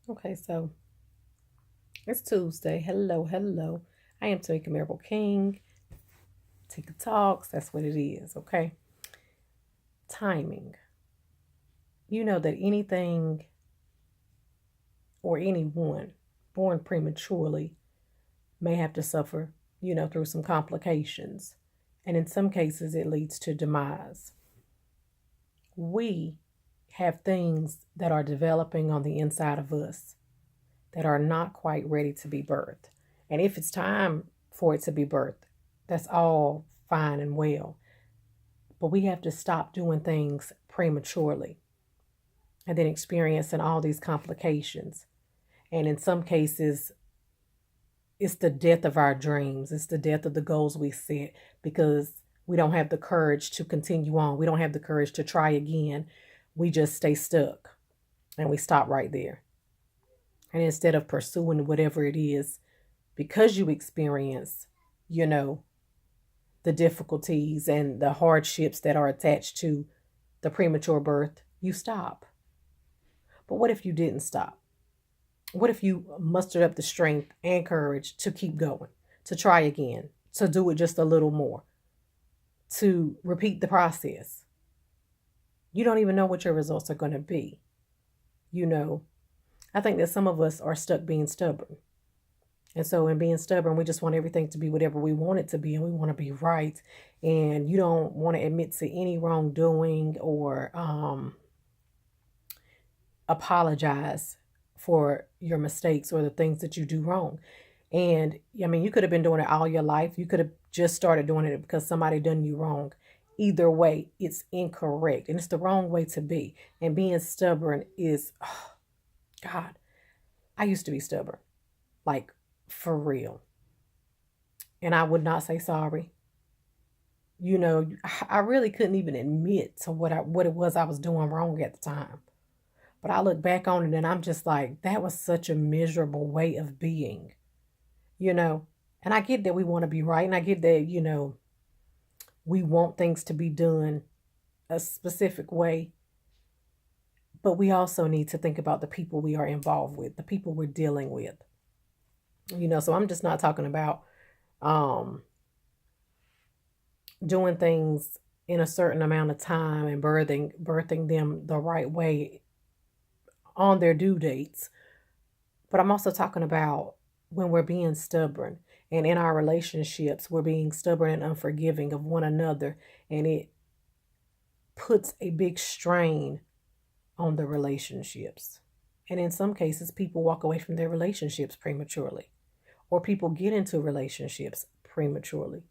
Okay, so it's Tuesday. Hello, hello. I am Tamika Miracle King. Tika Talks. That's what it is, okay? Timing. You know that anything or anyone born prematurely may have to suffer, through some complications. And in some cases, it leads to demise. We have things that are developing on the inside of us that are not quite ready to be birthed. And if it's time for it to be birthed, that's all fine and well. But we have to stop doing things prematurely and then experiencing all these complications. And in some cases, it's the death of our dreams, it's the death of the goals we set because we don't have the courage to continue on. We don't have the courage to try again. We just stay stuck and we stop right there. And instead of pursuing whatever it is, because you experience, you know, the difficulties and the hardships that are attached to the premature birth, you stop. But what if you didn't stop? What if you mustered up the strength and courage to keep going, to try again, to do it just a little more, to repeat the process? You don't even know what your results are going to be. You know, I think that some of us are stuck being stubborn. And so, in being stubborn, we just want everything to be whatever we want it to be, and we want to be right. And you don't want to admit to any wrongdoing or apologize for your mistakes or the things that you do wrong. And I mean, you could have been doing it all your life. You could have just started doing it because somebody done you wrong. Either way, it's incorrect and it's the wrong way to be. And being stubborn is, oh, God, I used to be stubborn, like for real. And I would not say sorry. I really couldn't even admit to what it was I was doing wrong at the time. But I look back on it and I'm just like, that was such a miserable way of being, you know. And I get that we want to be right. And I get that, we want things to be done a specific way. But we also need to think about the people we are involved with, the people we're dealing with. So I'm just not talking about um, doing things in a certain amount of time and birthing them the right way on their due dates. But I'm also talking about when we're being stubborn and in our relationships, we're being stubborn and unforgiving of one another. And it puts a big strain on the relationships. And in some cases, people walk away from their relationships prematurely, or people get into relationships prematurely.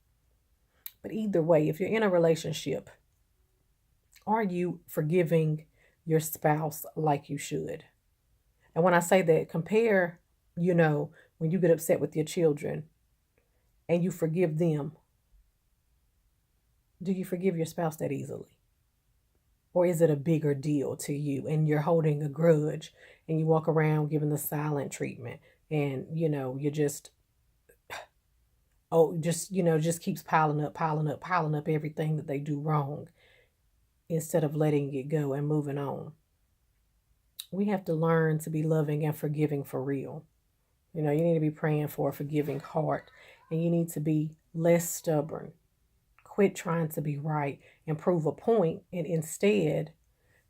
But either way, if you're in a relationship, are you forgiving your spouse like you should? And when I say that, compare, when you get upset with your children and you forgive them, do you forgive your spouse that easily? Or is it a bigger deal to you and you're holding a grudge and you walk around giving the silent treatment and, you're just, just keeps piling up, piling up everything that they do wrong instead of letting it go and moving on. We have to learn to be loving and forgiving for real. You need to be praying for a forgiving heart and you need to be less stubborn. Quit trying to be right and prove a point and instead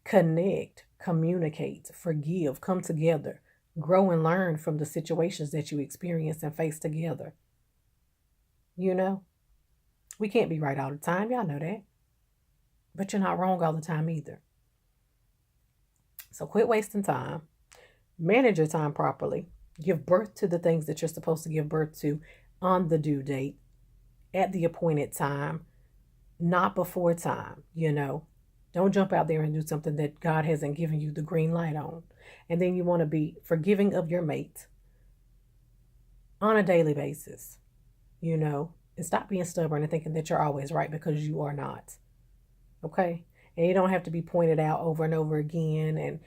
connect, communicate, forgive, come together, grow and learn from the situations that you experience and face together. We can't be right all the time. Y'all know that. But you're not wrong all the time either. So quit wasting time. Manage your time properly. Give birth to the things that you're supposed to give birth to on the due date, at the appointed time, not before time. Don't jump out there and do something that God hasn't given you the green light on. And then you want to be forgiving of your mate on a daily basis, and stop being stubborn and thinking that you're always right because you are not. Okay? And you don't have to be pointed out over and over again. And,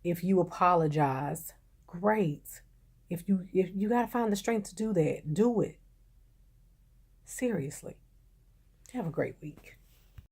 if you apologize, great. If you got to find the strength to do that, do it. Seriously. Have a great week.